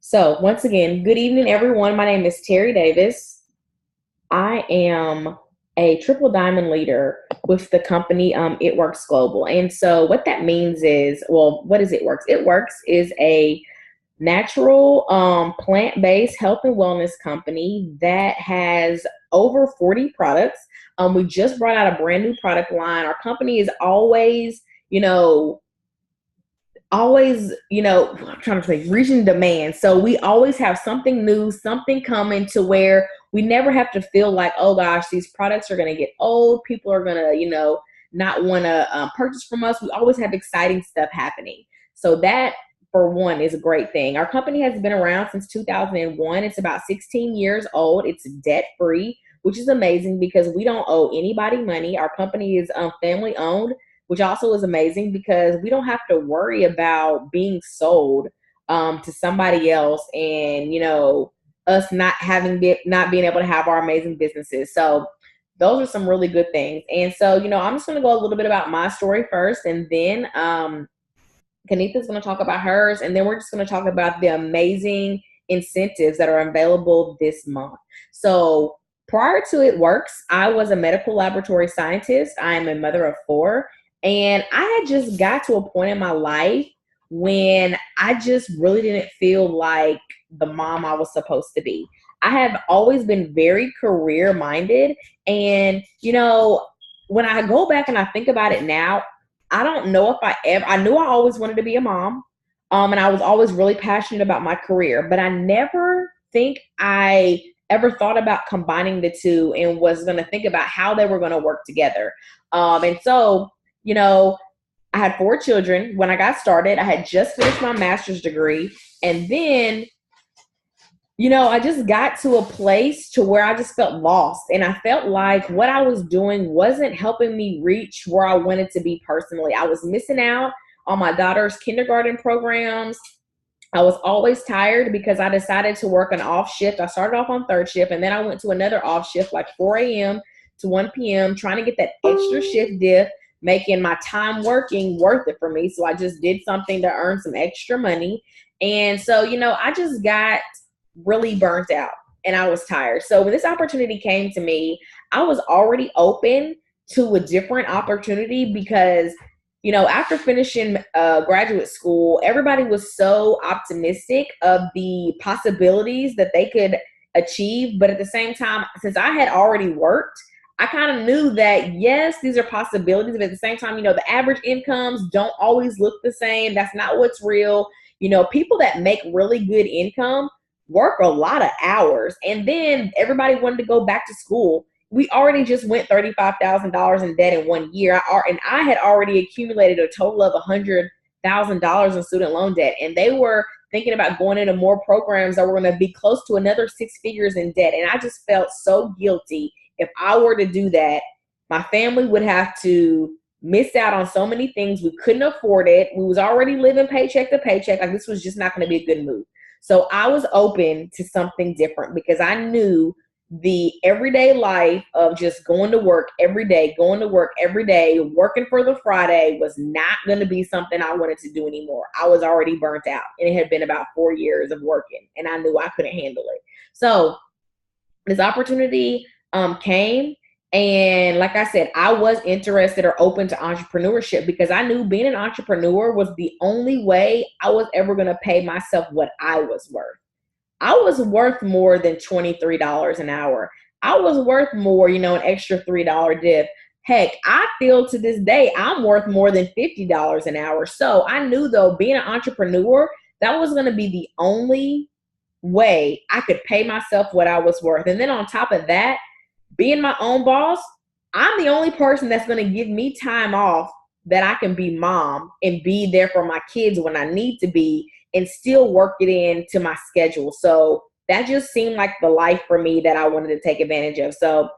So, once again, good evening, everyone. My name is Terry Davis. I am a triple diamond leader with the company It Works Global. And so, what that means is, well, what is It Works? It Works is a natural, plant based health and wellness company that has over 40 products. We just brought out a brand new product line. Our company is I'm trying to say reaching demand. So we always have something new, something coming to where we never have to feel like, oh gosh, these products are going to get old. People are going to, not want to purchase from us. We always have exciting stuff happening. So that, for one, is a great thing. Our company has been around since 2001. It's about 16 years old. It's debt free, which is amazing because we don't owe anybody money. Our company is family owned, which also is amazing because we don't have to worry about being sold to somebody else and us not being able to have our amazing businesses. So those are some really good things. And so I'm just going to go a little bit about my story first, and then Kanethia's going to talk about hers, and then we're just going to talk about the amazing incentives that are available this month. So prior to It Works, I was a medical laboratory scientist. I am a mother of four. And I had just got to a point in my life when I just really didn't feel like the mom I was supposed to be. I have always been very career minded. And, when I go back and I think about it now, I don't know if I knew I always wanted to be a mom. And I was always really passionate about my career, but I never think I ever thought about combining the two and was going to think about how they were going to work together. And so, I had four children when I got started. I had just finished my master's degree. And then, I just got to a place to where I just felt lost. And I felt like what I was doing wasn't helping me reach where I wanted to be personally. I was missing out on my daughter's kindergarten programs. I was always tired because I decided to work an off shift. I started off on third shift, and then I went to another off shift like 4 a.m. to 1 p.m. trying to get that extra shift diff, making my time working worth it for me. So I just did something to earn some extra money. And so, I just got really burnt out and I was tired. So when this opportunity came to me, I was already open to a different opportunity because, after finishing graduate school, everybody was so optimistic of the possibilities that they could achieve. But at the same time, since I had already worked, I kind of knew that, yes, these are possibilities, but at the same time, the average incomes don't always look the same. That's not what's real. People that make really good income work a lot of hours. And then everybody wanted to go back to school. We already just went $35,000 in debt in 1 year. And I had already accumulated a total of $100,000 in student loan debt. And they were thinking about going into more programs that were going to be close to another six figures in debt. And I just felt so guilty. If I were to do that, my family would have to miss out on so many things. We couldn't afford it. We was already living paycheck to paycheck. Like, this was just not going to be a good move. So I was open to something different because I knew the everyday life of just going to work every day, working for the Friday was not going to be something I wanted to do anymore. I was already burnt out, and it had been about 4 years of working, and I knew I couldn't handle it. So this opportunity came. And like I said, I was interested or open to entrepreneurship because I knew being an entrepreneur was the only way I was ever going to pay myself what I was worth. I was worth more than $23 an hour. I was worth more, an extra $3 diff. Heck, I feel to this day I'm worth more than $50 an hour. So I knew, though, being an entrepreneur, that was going to be the only way I could pay myself what I was worth. And then on top of that, being my own boss, I'm the only person that's going to give me time off that I can be mom and be there for my kids when I need to be and still work it into my schedule. So that just seemed like the life for me that I wanted to take advantage of. So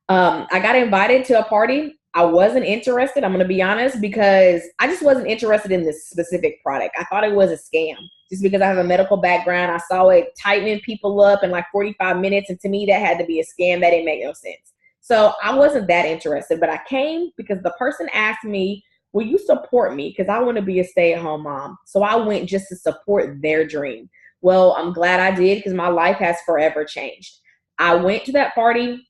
I got invited to a party. I wasn't interested, I'm going to be honest, because I just wasn't interested in this specific product. I thought it was a scam just because I have a medical background. I saw it tightening people up in like 45 minutes. And to me, that had to be a scam. That didn't make no sense. So I wasn't that interested, but I came because the person asked me, will you support me? Because I want to be a stay-at-home mom. So I went just to support their dream, Well, I'm glad I did because my life has forever changed. I went to that party.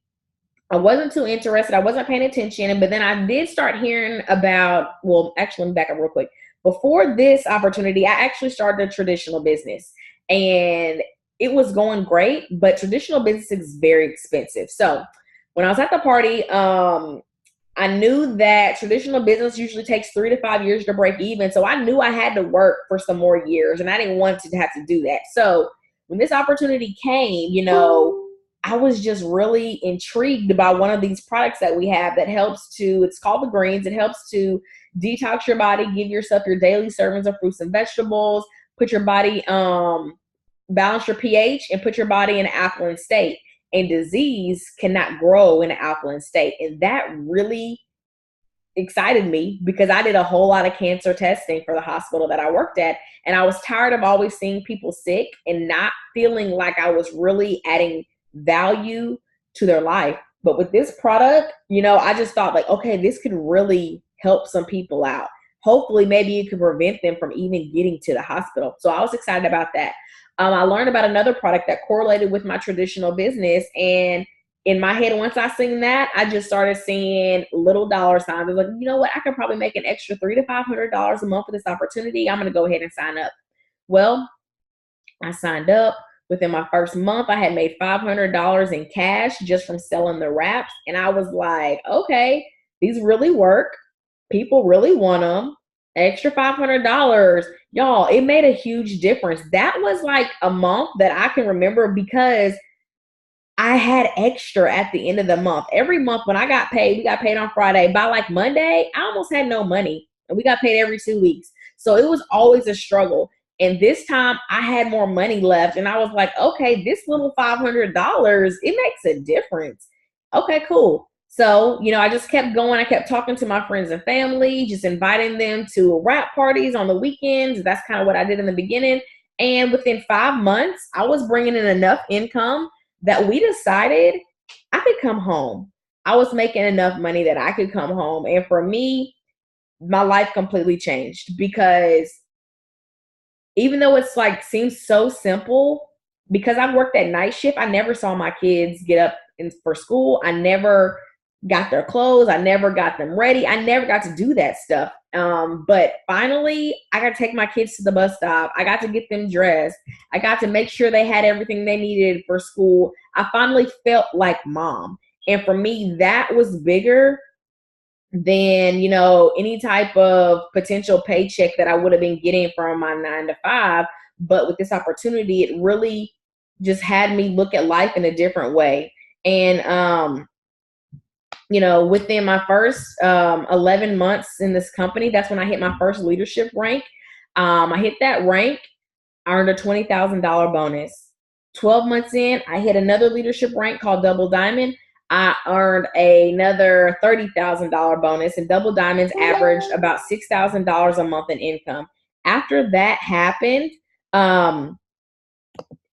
I wasn't too interested. I wasn't paying attention. But then I did start hearing about, well, actually, let me back up real quick. Before this opportunity, I actually started a traditional business and it was going great, but traditional business is very expensive. So when I was at the party, I knew that traditional business usually takes 3 to 5 years to break even. So I knew I had to work for some more years and I didn't want to have to do that. So when this opportunity came, I was just really intrigued by one of these products that we have that helps to, it's called the greens. It helps to detox your body, give yourself your daily servings of fruits and vegetables, put your body, balance your pH and put your body in an alkaline state. And disease cannot grow in an alkaline state. And that really excited me because I did a whole lot of cancer testing for the hospital that I worked at. And I was tired of always seeing people sick and not feeling like I was really adding value to their life. But with this product, I just thought like, okay, this could really help some people out. Hopefully, maybe it could prevent them from even getting to the hospital. So I was excited about that. I learned about another product that correlated with my traditional business. And in my head, once I seen that, I just started seeing little dollar signs. I was like, you know what? I could probably make an extra $300 to $500 a month for this opportunity. I'm going to go ahead and sign up. Well, I signed up. Within my first month, I had made $500 in cash just from selling the wraps. And I was like, okay, these really work. People really want them. Extra $500. Y'all, it made a huge difference. That was like a month that I can remember because I had extra at the end of the month. Every month when I got paid, we got paid on Friday. By like Monday, I almost had no money. And we got paid every 2 weeks. So it was always a struggle. And this time I had more money left. And I was like, okay, this little $500, it makes a difference. Okay, cool. So, I just kept going. I kept talking to my friends and family, just inviting them to wrap parties on the weekends. That's kind of what I did in the beginning. And within 5 months, I was bringing in enough income that we decided I could come home. I was making enough money that I could come home. And for me, my life completely changed because even though it's like seems so simple, because I worked at night shift, I never saw my kids get up for school. I never got their clothes. I never got them ready. I never got to do that stuff. But finally, I got to take my kids to the bus stop. I got to get them dressed. I got to make sure they had everything they needed for school. I finally felt like mom. And for me, that was bigger than, any type of potential paycheck that I would have been getting from my 9 to 5. But with this opportunity, it really just had me look at life in a different way. And, within my first 11 months in this company, that's when I hit my first leadership rank. I hit that rank, I earned a $20,000 bonus. 12 months in, I hit another leadership rank called Double Diamond. I earned another $30,000 bonus, and Double Diamonds averaged about $6,000 a month in income. After that happened, I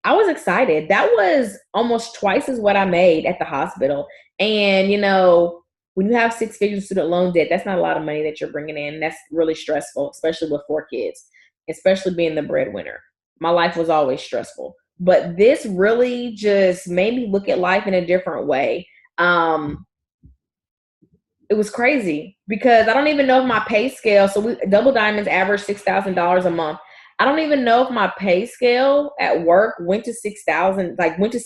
was excited. That was almost twice as what I made at the hospital. And, when you have 6 figures student loan debt, that's not a lot of money that you're bringing in. That's really stressful, especially with 4 kids, especially being the breadwinner. My life was always stressful. But this really just made me look at life in a different way. It was crazy because I don't even know if my pay scale, so Double Diamonds average $6,000 a month. I don't even know if my pay scale at work went to went to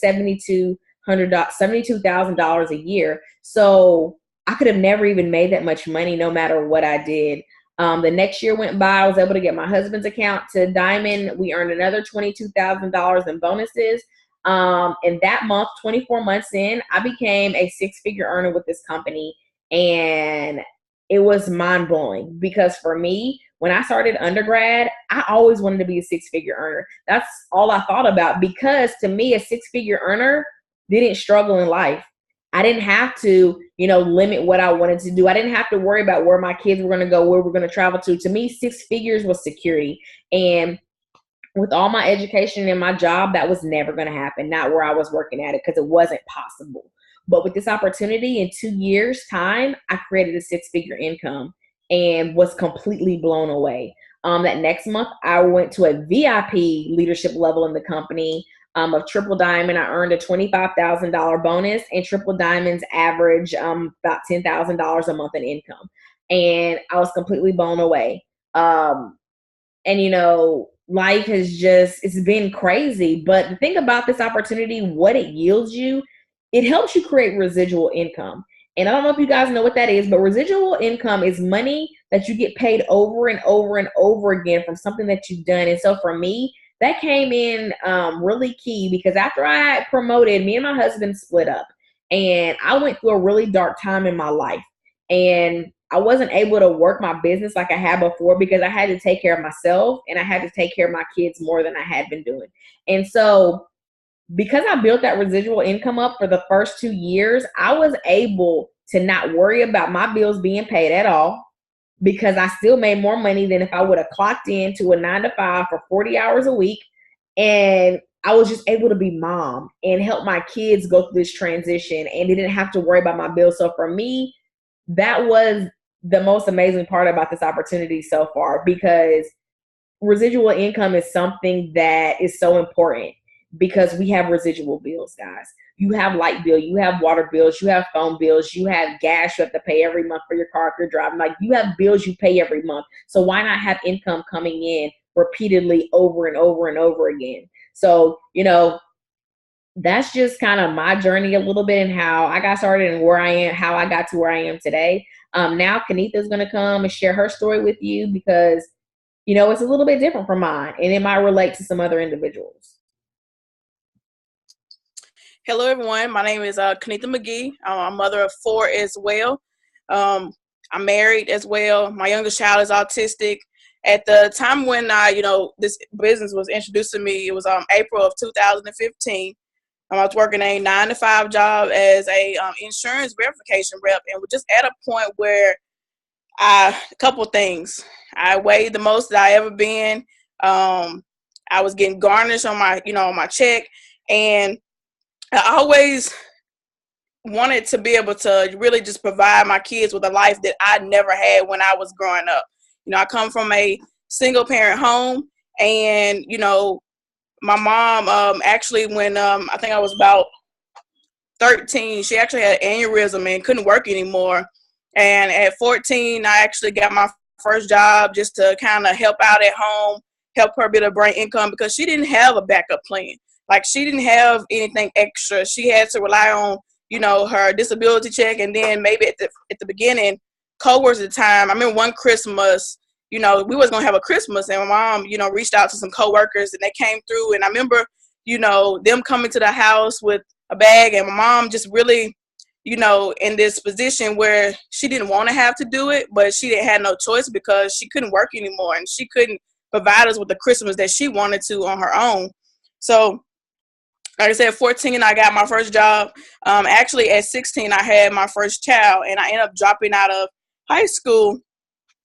$72,000 a year. So I could have never even made that much money no matter what I did. The next year went by. I was able to get my husband's account to Diamond. We earned another $22,000 in bonuses. And that month, 24 months in, I became a 6-figure earner with this company. And it was mind blowing because for me, when I started undergrad, I always wanted to be a 6-figure earner. That's all I thought about because to me, a 6-figure earner didn't struggle in life. I didn't have to, limit what I wanted to do. I didn't have to worry about where my kids were going to go, where we're going to travel to. To me, 6 figures was security. And with all my education and my job, that was never going to happen. Not where I was working at it because it wasn't possible. But with this opportunity in 2 years' time, I created a 6-figure income and was completely blown away. That next month, I went to a VIP leadership level in the company of Triple Diamond. I earned a $25,000 bonus, and Triple Diamonds average about $10,000 a month in income. And I was completely blown away. And life has it's been crazy. But the thing about this opportunity, what it yields you, it helps you create residual income. And I don't know if you guys know what that is, but residual income is money that you get paid over and over and over again from something that you've done. And so for me, that came in really key, because after I had promoted, me and my husband split up, and I went through a really dark time in my life. And I wasn't able to work my business like I had before, because I had to take care of myself and I had to take care of my kids more than I had been doing. And so because I built that residual income up for the first 2 years, I was able to not worry about my bills being paid at all, because I still made more money than if I would have clocked into a 9 to 5 for 40 hours a week. And I was just able to be mom and help my kids go through this transition, and they didn't have to worry about my bills. So for me, that was the most amazing part about this opportunity so far, because residual income is something that is so important, because we have residual bills, guys. You have light bill, you have water bills, you have phone bills, you have gas you have to pay every month for your car if you're driving. Like, you have bills you pay every month. So why not have income coming in repeatedly over and over and over again? So, that's just kind of my journey a little bit, and how I got started and where I am, how I got to where I am today. Now Kanethia is going to come and share her story with you, because, it's a little bit different from mine, and it might relate to some other individuals. Hello, everyone. My name is Kanethia McGee. I'm a mother of 4 as well. I'm married as well. My youngest child is autistic. At the time when this business was introduced to me, it was April of 2015. I was working a 9 to 5 job as a insurance verification rep, and we're just at a point where a couple things. I weighed the most that I ever been. I was getting garnished on my check, and I always wanted to be able to really just provide my kids with a life that I never had when I was growing up. I come from a single parent home, and my mom actually, when I think I was about 13, she actually had an aneurysm and couldn't work anymore. And at 14, I actually got my first job just to kind of help out at home, help her be able to bring income, because she didn't have a backup plan. Like, she didn't have anything extra. She had to rely on, her disability check, and then maybe at the beginning, coworkers at the time. I remember one Christmas, we was gonna have a Christmas, and my mom, reached out to some coworkers, and they came through, and I remember, them coming to the house with a bag, and my mom just really, in this position where she didn't want to have to do it, but she didn't have no choice, because she couldn't work anymore, and she couldn't provide us with the Christmas that she wanted to on her own. So, like I said, 14, I got my first job. Actually, at 16, I had my first child, and I ended up dropping out of high school,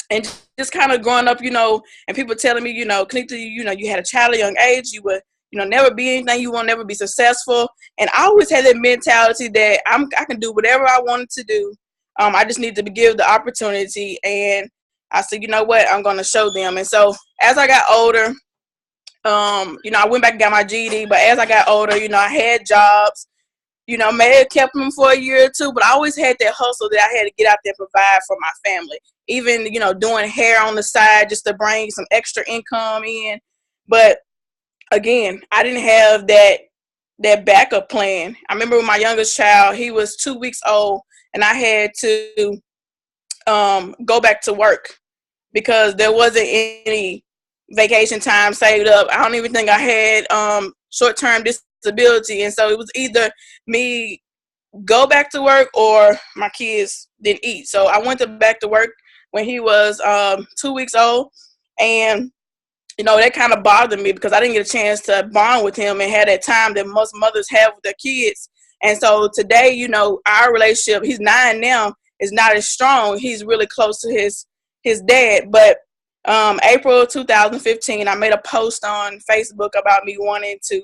and just kind of growing up, and people telling me, Kanethia, you had a child at a young age, you would, never be anything, you will never be successful. And I always had that mentality that I can do whatever I wanted to do. I just need to be given the opportunity. And I said, you know what, I'm going to show them. And so as I got older, I went back and got my GED, but as I got older, I had jobs, may have kept them for a year or two, but I always had that hustle that I had to get out there and provide for my family. Even, doing hair on the side just to bring some extra income in. But again, I didn't have that backup plan. I remember with my youngest child, he was 2 weeks old, and I had to go back to work because there wasn't any vacation time saved up. I don't even think I had short-term disability, and so it was either me go back to work or my kids didn't eat. So I went back to work when he was 2 weeks old, and that kind of bothered me because I didn't get a chance to bond with him and have that time that most mothers have with their kids. And so today, our relationship, he's 9 now, is not as strong. He's really close to his dad. But April 2015, I made a post on Facebook about me wanting to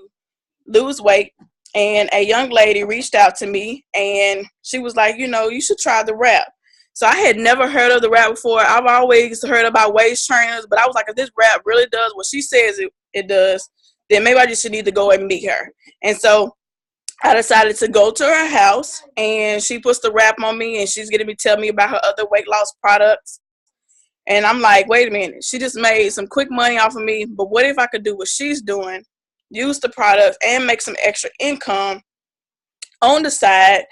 lose weight. And a young lady reached out to me, and she was like, you should try the rap. So I had never heard of the wrap before. I've always heard about waist trainers, but I was like, if this wrap really does what she says it does, then maybe I just need to go and meet her. And so I decided to go to her house, and she puts the wrap on me, and she's getting me tell me about her other weight loss products. And I'm like, wait a minute, she just made some quick money off of me, but what if I could do what she's doing, use the products, and make some extra income on the side?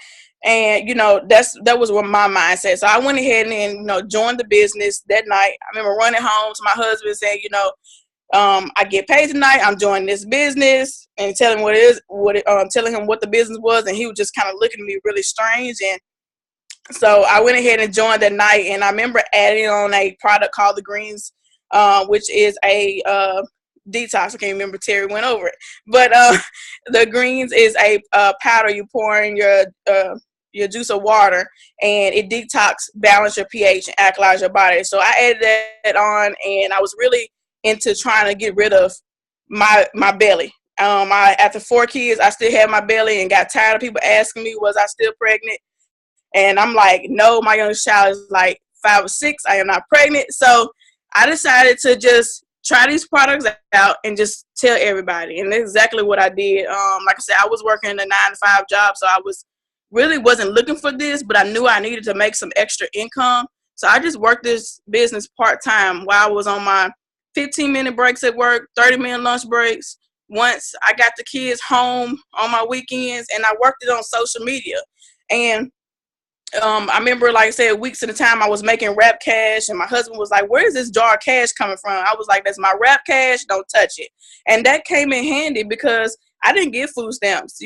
And that was what my mindset. So I went ahead and joined the business that night. I remember running home to my husband saying, I get paid tonight. I'm joining this business, and telling telling him what the business was, and he was just kind of looking at me really strange. And so I went ahead and joined that night, and I remember adding on a product called the Greens, which is a detox. I can't remember, Thierry went over it, but the Greens is a powder you pour in your juice of water, and it detox, balance your pH, and alkalize your body. So I added that on, and I was really into trying to get rid of my belly. After 4 kids, I still had my belly, and got tired of people asking me, was I still pregnant? And I'm like, no, my youngest child is like 5 or 6. I am not pregnant. So I decided to just try these products out and just tell everybody. And that's exactly what I did. Like I said, I was working a 9-to-5 job, so I wasn't looking for this, but I knew I needed to make some extra income. So I just worked this business part-time while I was on my 15-minute breaks at work, 30-minute lunch breaks. Once I got the kids home on my weekends, and I worked it on social media. And I remember, like I said, weeks at a time I was making wrap cash, and my husband was like, where is this jar of cash coming from? I was like, that's my wrap cash, don't touch it. And that came in handy because I didn't get food stamps.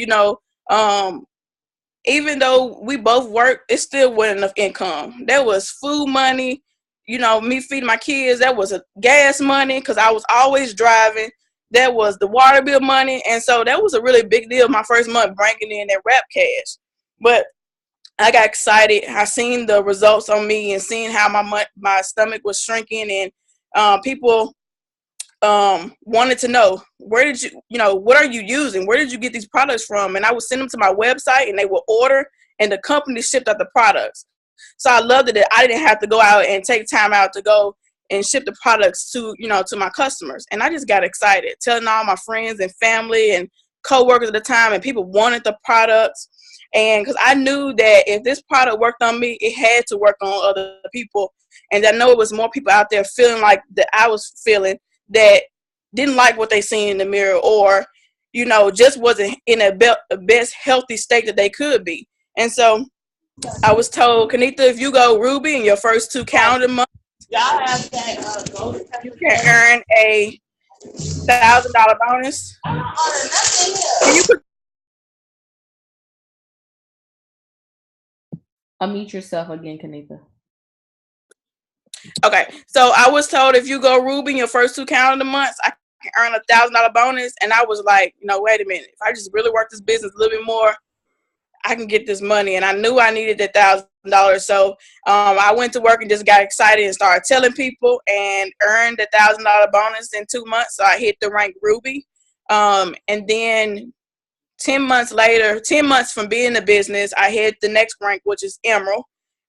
Even though we both worked, it still wasn't enough income. There was food money, me feeding my kids. That was a gas money because I was always driving. That was the water bill money. And so that was a really big deal my first month, bringing in that wrap cash. But I got excited. I seen the results on me, and seeing how my stomach was shrinking, and people wanted to know, where did what are you using? Where did you get these products from? And I would send them to my website, and they would order, and the company shipped out the products. So I loved it that I didn't have to go out and take time out to go and ship the products to my customers. And I just got excited, telling all my friends and family and coworkers at the time, and people wanted the products. And because I knew that if this product worked on me, it had to work on other people. And I know it was more people out there feeling like that I was feeling, that didn't like what they seen in the mirror, or, just wasn't in a best healthy state that they could be. And so I was told, Kanethia, if you go Ruby in your first 2 calendar months, y'all have that you can earn a $1,000 bonus. Can you put unmute yourself again, Kanethia? Okay, so I was told if you go Ruby in your first 2 calendar months, I can earn a $1,000 bonus. And I was like, wait a minute. If I just really work this business a little bit more, I can get this money. And I knew I needed that $1,000. So I went to work and just got excited and started telling people, and earned a $1,000 bonus in 2 months. So I hit the rank Ruby. And then 10 months later, 10 months from being in the business, I hit the next rank, which is Emerald.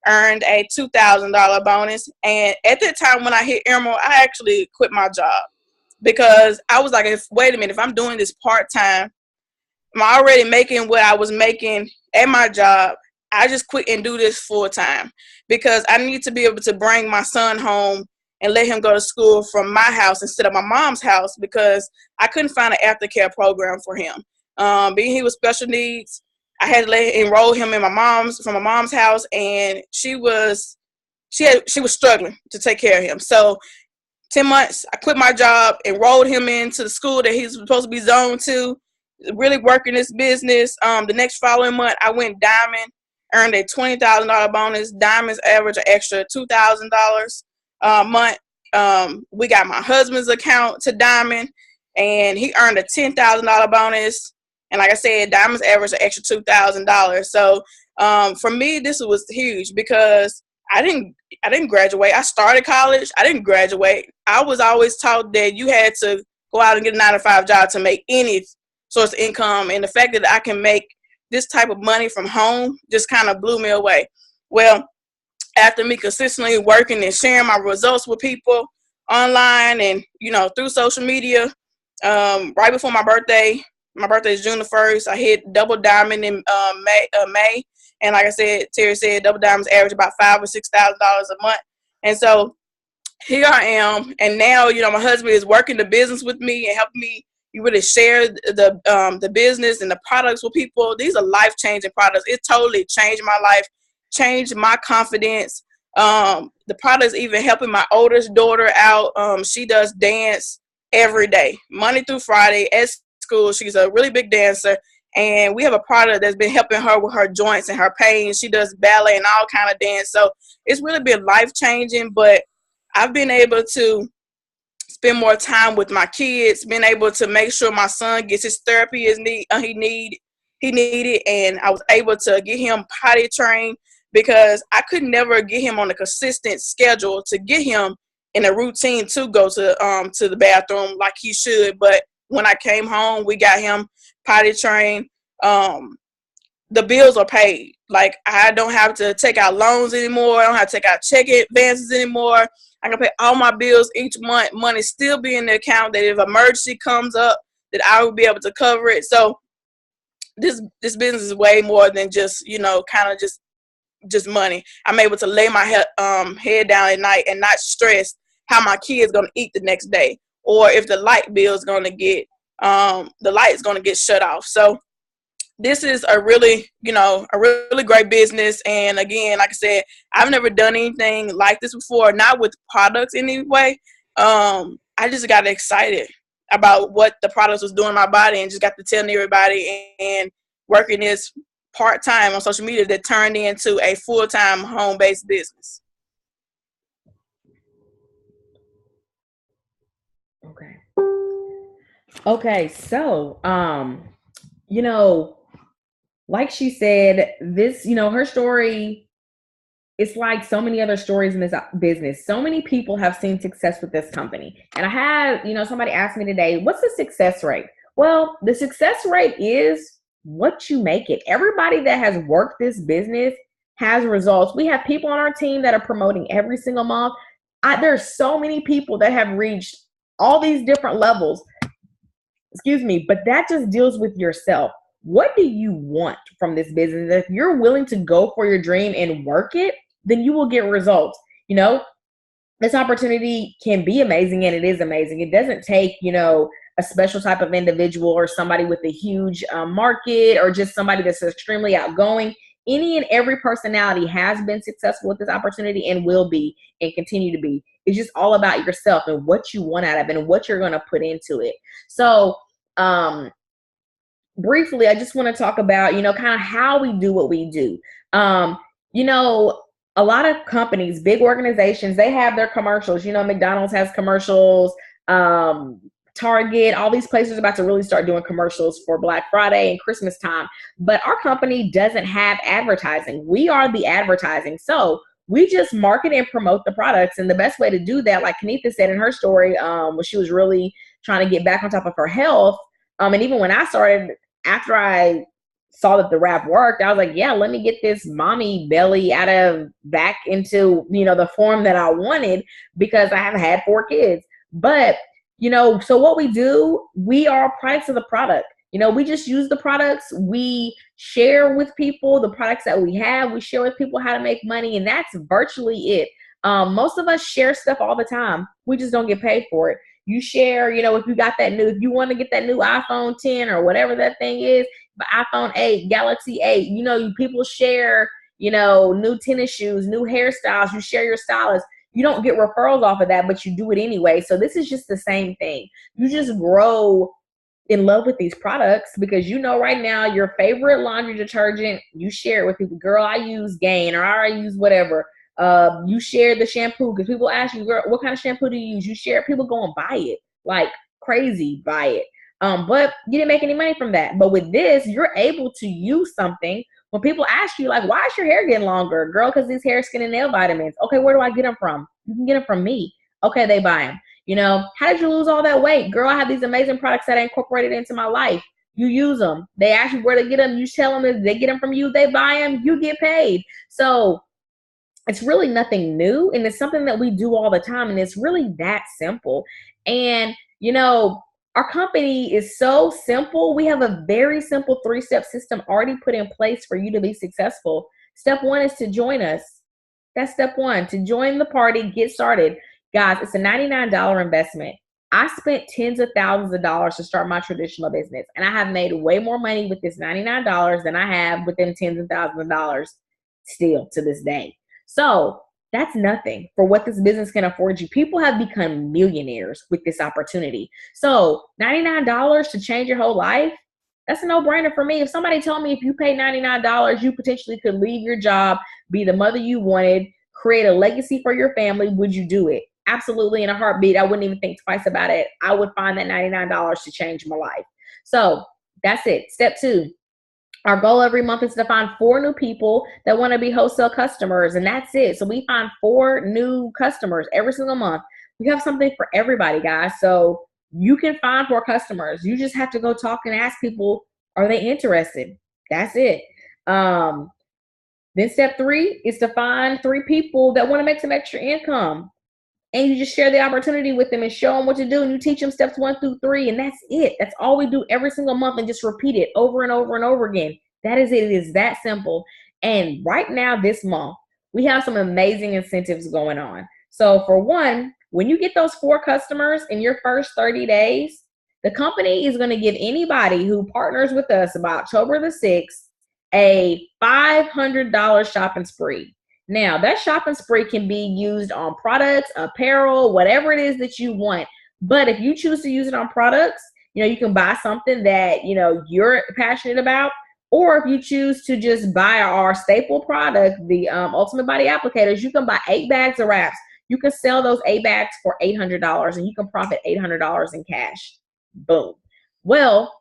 Earned a $2,000 bonus. And at that time when I hit Emerald, I actually quit my job, because I was like, wait a minute, if I'm doing this part-time, I'm already making what I was making at my job. I just quit and do this full-time, because I need to be able to bring my son home and let him go to school from my house instead of my mom's house, because I couldn't find an aftercare program for him. Being he was special needs, I had to enroll him in my mom's house, and she was struggling to take care of him. So 10 months, I quit my job, enrolled him into the school that he's supposed to be zoned to, really working this business. The next following month, I went Diamond, earned a $20,000 bonus. Diamonds average an extra $2,000 a month. We got my husband's account to Diamond, and he earned a $10,000 bonus. And like I said, Diamonds average an extra $2,000. So for me, this was huge, because I didn't graduate. I started college. I didn't graduate. I was always taught that you had to go out and get a 9-to-5 job to make any source of income. And the fact that I can make this type of money from home just kind of blew me away. Well, after me consistently working and sharing my results with people online and, through social media, right before my birthday is June the 1st, I hit double diamond in May. And like I said, Thierry said, double diamonds average about $5,000 or $6,000 a month. And so here I am, and now my husband is working the business with me and helping me. You really share the business and the products with people. These are life changing products. It totally changed my life, changed my confidence. The products even helping my oldest daughter out. She does dance every day, Monday through Friday at school. She's a really big dancer, and we have a product that's been helping her with her joints and her pain. She does ballet and all kind of dance. So it's really been life changing. But I've been able to spend more time with my kids, been able to make sure my son gets his therapy he needed, and I was able to get him potty trained because I could never get him on a consistent schedule to get him in a routine to go to the bathroom like he should. But when I came home, we got him potty trained. The bills are paid. Like, I don't have to take out loans anymore. I don't have to take out check advances anymore. I can pay all my bills each month. Money still be in the account that if emergency comes up, that I will be able to cover it. So this business is way more than just, kind of just money. I'm able to lay my head down at night and not stress how my kid's going to eat the next day, or if the light bill is going to get, the light is going to get shut off. So this is a really great business. And again, like I said, I've never done anything like this before, not with products anyway. I just got excited about what the products was doing in my body and just got to telling everybody and working this part-time on social media that turned into a full-time home-based business. Okay. So, like she said, this, her story, it's like so many other stories in this business. So many people have seen success with this company. And I had, somebody asked me today, what's the success rate? Well, the success rate is what you make it. Everybody that has worked this business has results. We have people on our team that are promoting every single month. There's so many people that have reached all these different levels. Excuse me, but that just deals with yourself. What do you want from this business? If you're willing to go for your dream and work it, then you will get results. This opportunity can be amazing, and it is amazing. It doesn't take, a special type of individual or somebody with a huge market or just somebody that's extremely outgoing. Any and every personality has been successful with this opportunity and will be and continue to be. It's just all about yourself and what you want out of it and what you're going to put into it. So, briefly, I just want to talk about, kind of how we do what we do. A lot of companies, big organizations, they have their commercials. McDonald's has commercials. Target, all these places are about to really start doing commercials for Black Friday and Christmas time. But our company doesn't have advertising. We are the advertising. So we just market and promote the products. And the best way to do that, like Kanethia said in her story, when she was really trying to get back on top of her health, and even when I started, after I saw that the wrap worked, I was like, yeah, let me get this mommy belly back into, the form that I wanted, because I haven't had 4 kids. But, so what we do, we are products of the product. We just use the products. We share with people the products that we have. We share with people how to make money, and that's virtually it. Most of us share stuff all the time. We just don't get paid for it. You share, if you got if you want to get that new iPhone 10 or whatever that thing is, the iPhone 8, Galaxy 8, people share, new tennis shoes, new hairstyles. You share your stylist. You don't get referrals off of that, but you do it anyway. So this is just the same thing. You just grow in love with these products because right now your favorite laundry detergent, you share it with people. Girl, I use Gain, or I use whatever. You share the shampoo because people ask you, girl, what kind of shampoo do you use? You share it. People go and buy it like crazy, buy it. But you didn't make any money from that. But with this, you're able to use something. When people ask you, like, why is your hair getting longer? Girl, because these hair, skin, and nail vitamins. Okay, where do I get them from? You can get them from me. Okay, they buy them. How did you lose all that weight? Girl, I have these amazing products that I incorporated into my life. You use them. They ask you where to get them. You tell them that they get them from you. They buy them. You get paid. So it's really nothing new, and it's something that we do all the time, and it's really that simple. And our company is so simple. We have a very simple 3-step system already put in place for you to be successful. Step 1 is to join us. That's step 1, to join the party, get started. Guys, it's a $99 investment. I spent tens of thousands of dollars to start my traditional business, and I have made way more money with this $99 than I have with them tens of thousands of dollars still to this day. So that's nothing for what this business can afford you. People have become millionaires with this opportunity. So $99 to change your whole life, that's a no-brainer for me. If somebody told me if you pay $99, you potentially could leave your job, be the mother you wanted, create a legacy for your family, would you do it? Absolutely, in a heartbeat. I wouldn't even think twice about it. I would find that $99 to change my life. So that's it. Step 2. Our goal every month is to find 4 new people that want to be wholesale customers, and that's it. So we find 4 new customers every single month. We have something for everybody, guys. So you can find 4 customers. You just have to go talk and ask people, are they interested? That's it. Then step 3 is to find 3 people that want to make some extra income. And you just share the opportunity with them and show them what to do. And you teach them steps 1 through 3. And that's it. That's all we do every single month, and just repeat it over and over and over again. That is it. It is that simple. And right now, this month, we have some amazing incentives going on. So for one, when you get those 4 customers in your first 30 days, the company is going to give anybody who partners with us by October the 6th a $500 shopping spree. Now, that shopping spree can be used on products, apparel, whatever it is that you want. But if you choose to use it on products, you can buy something that, you're passionate about. Or if you choose to just buy our staple product, the Ultimate Body Applicators, you can buy 8 bags of wraps. You can sell those 8 bags for $800, and you can profit $800 in cash. Boom. Well,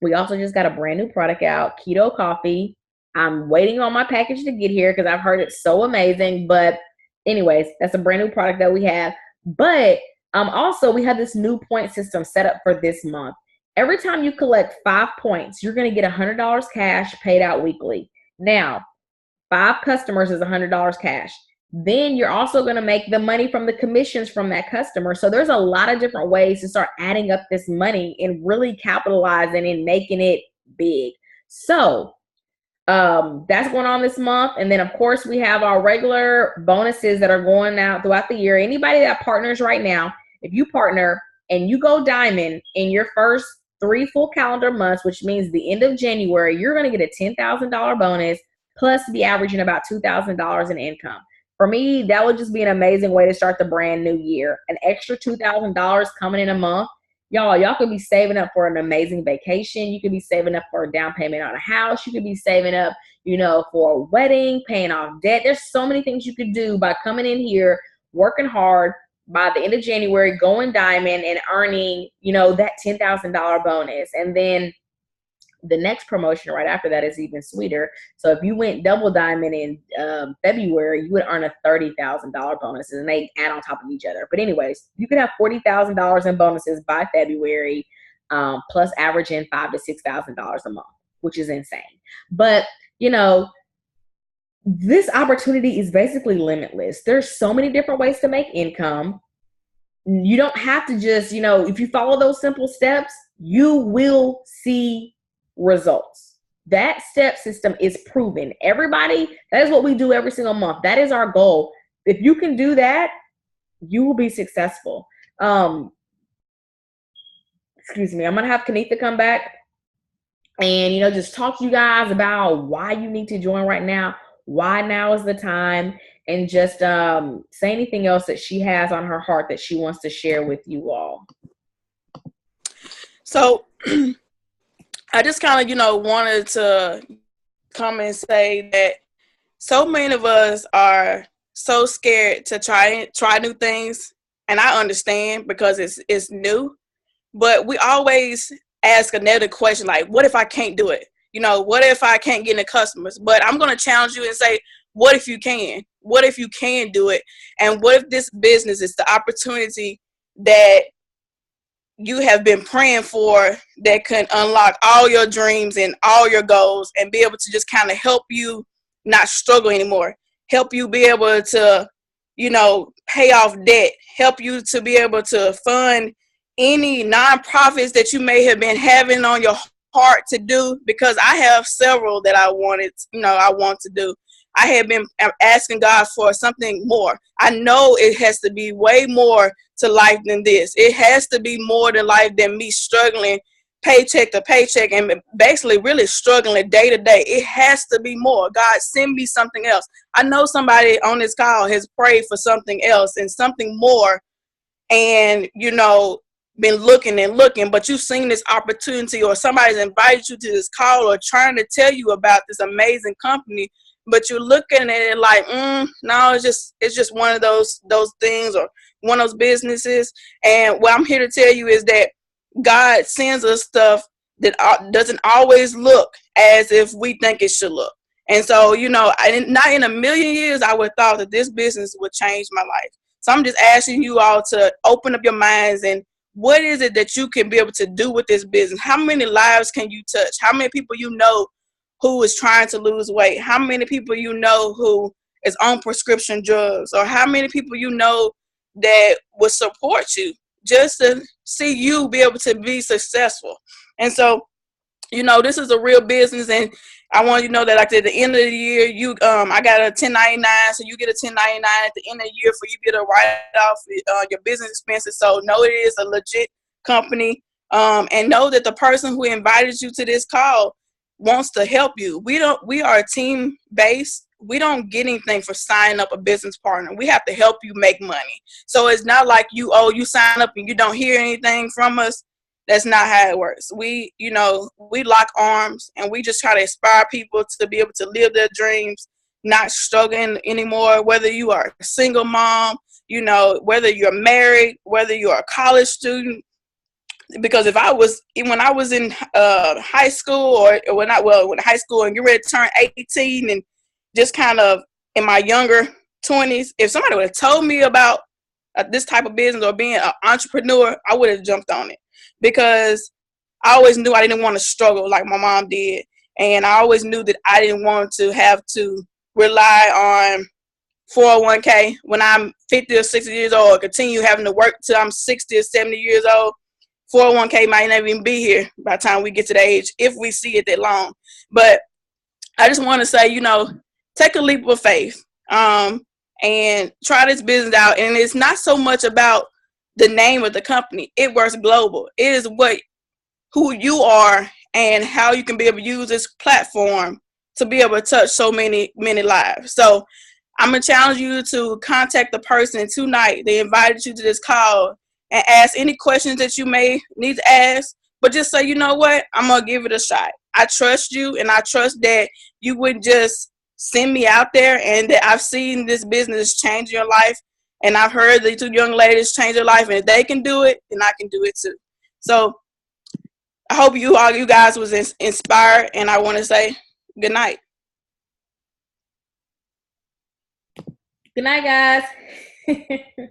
we also just got a brand new product out, Keto Coffee. I'm waiting on my package to get here because I've heard it's so amazing. But anyways, that's a brand new product that we have. But also we have this new point system set up for this month. Every time you collect 5 points, you're going to get $100 cash paid out weekly. Now, 5 customers is $100 cash. Then you're also going to make the money from the commissions from that customer. So there's a lot of different ways to start adding up this money and really capitalizing and making it big. So that's going on this month. And then of course we have our regular bonuses that are going out throughout the year. Anybody that partners right now, if you partner and you go diamond in your first 3 full calendar months, which means the end of January, you're going to get a $10,000 bonus plus be averaging about $2,000 in income. For me, that would just be an amazing way to start the brand new year. An extra $2,000 coming in a month. Y'all could be saving up for an amazing vacation. You could be saving up for a down payment on a house. You could be saving up, for a wedding, paying off debt. There's so many things you could do by coming in here, working hard by the end of January, going diamond and earning, that $10,000 bonus. And then the next promotion right after that is even sweeter. So if you went double diamond in February, you would earn a $30,000 bonus, and they add on top of each other. But anyways, you could have $40,000 in bonuses by February, plus averaging $5,000 to $6,000 a month, which is insane. But this opportunity is basically limitless. There's so many different ways to make income. You don't have to just, if you follow those simple steps, you will see results. That step system is proven. Everybody, that is what we do every single month. That is our goal. If you can do that, you will be successful. Excuse me. I'm going to have Kanethia come back and, just talk to you guys about why you need to join right now, why now is the time, and just say anything else that she has on her heart that she wants to share with you all. So I just kind of, wanted to come and say that so many of us are so scared to try new things. And I understand because it's new, but we always ask another question, like, what if I can't do it? What if I can't get any customers? But I'm going to challenge you and say, what if you can? What if you can do it? And what if this business is the opportunity that you have been praying for, that can unlock all your dreams and all your goals and be able to just kind of help you not struggle anymore, help you be able to, pay off debt, help you to be able to fund any nonprofits that you may have been having on your heart to do, because I have several that I want to do. I have been asking God for something more. I know it has to be way more to life than this. It has to be more to life than me struggling paycheck to paycheck and basically really struggling day to day. It has to be more. God, send me something else. I know somebody on this call has prayed for something else and something more, and been looking and looking, but you've seen this opportunity, or somebody's invited you to this call or trying to tell you about this amazing company, but you're looking at it like, no, it's just one of those things, or one of those businesses. And what I'm here to tell you is that God sends us stuff that doesn't always look as if we think it should look. And so, not in a million years I would have thought that this business would change my life. So I'm just asking you all to open up your minds, and what is it that you can be able to do with this business? How many lives can you touch? How many people who is trying to lose weight? How many people who is on prescription drugs? Or how many people that will support you just to see you be able to be successful? And so, this is a real business, and I want you to know that, like, at the end of the year, I got a 1099, so you get a 1099 at the end of the year for you get to write off your business expenses. So know it is a legit company, and know that the person who invited you to this call wants to help you. We are a team based. We don't get anything for signing up a business partner. We have to help you make money. So it's not like you sign up and you don't hear anything from us. That's not how it works. We lock arms, and we just try to inspire people to be able to live their dreams, not struggling anymore, whether you are a single mom, whether you're married, whether you're a college student. Because when I was in high school, or when high school and you're ready to turn 18, and just kind of in my younger 20s, if somebody would have told me about this type of business or being an entrepreneur, I would have jumped on it, because I always knew I didn't want to struggle like my mom did. And I always knew that I didn't want to have to rely on 401k when I'm 50 or 60 years old, or continue having to work till I'm 60 or 70 years old. 401k might not even be here by the time we get to the age, if we see it that long. But I just want to say, take a leap of faith, and try this business out. And it's not so much about the name of the company. It works global. It is who you are and how you can be able to use this platform to be able to touch so many, many lives. So I'm going to challenge you to contact the person tonight. They invited you to this call, and ask any questions that you may need to ask. But just say, you know what? I'm going to give it a shot. I trust you, and I trust that you wouldn't just send me out there, and that I've seen this business change your life. And I've heard the two young ladies change their life, and if they can do it, then I can do it too. So I hope you guys was inspired, and I want to say good night. Good night, guys.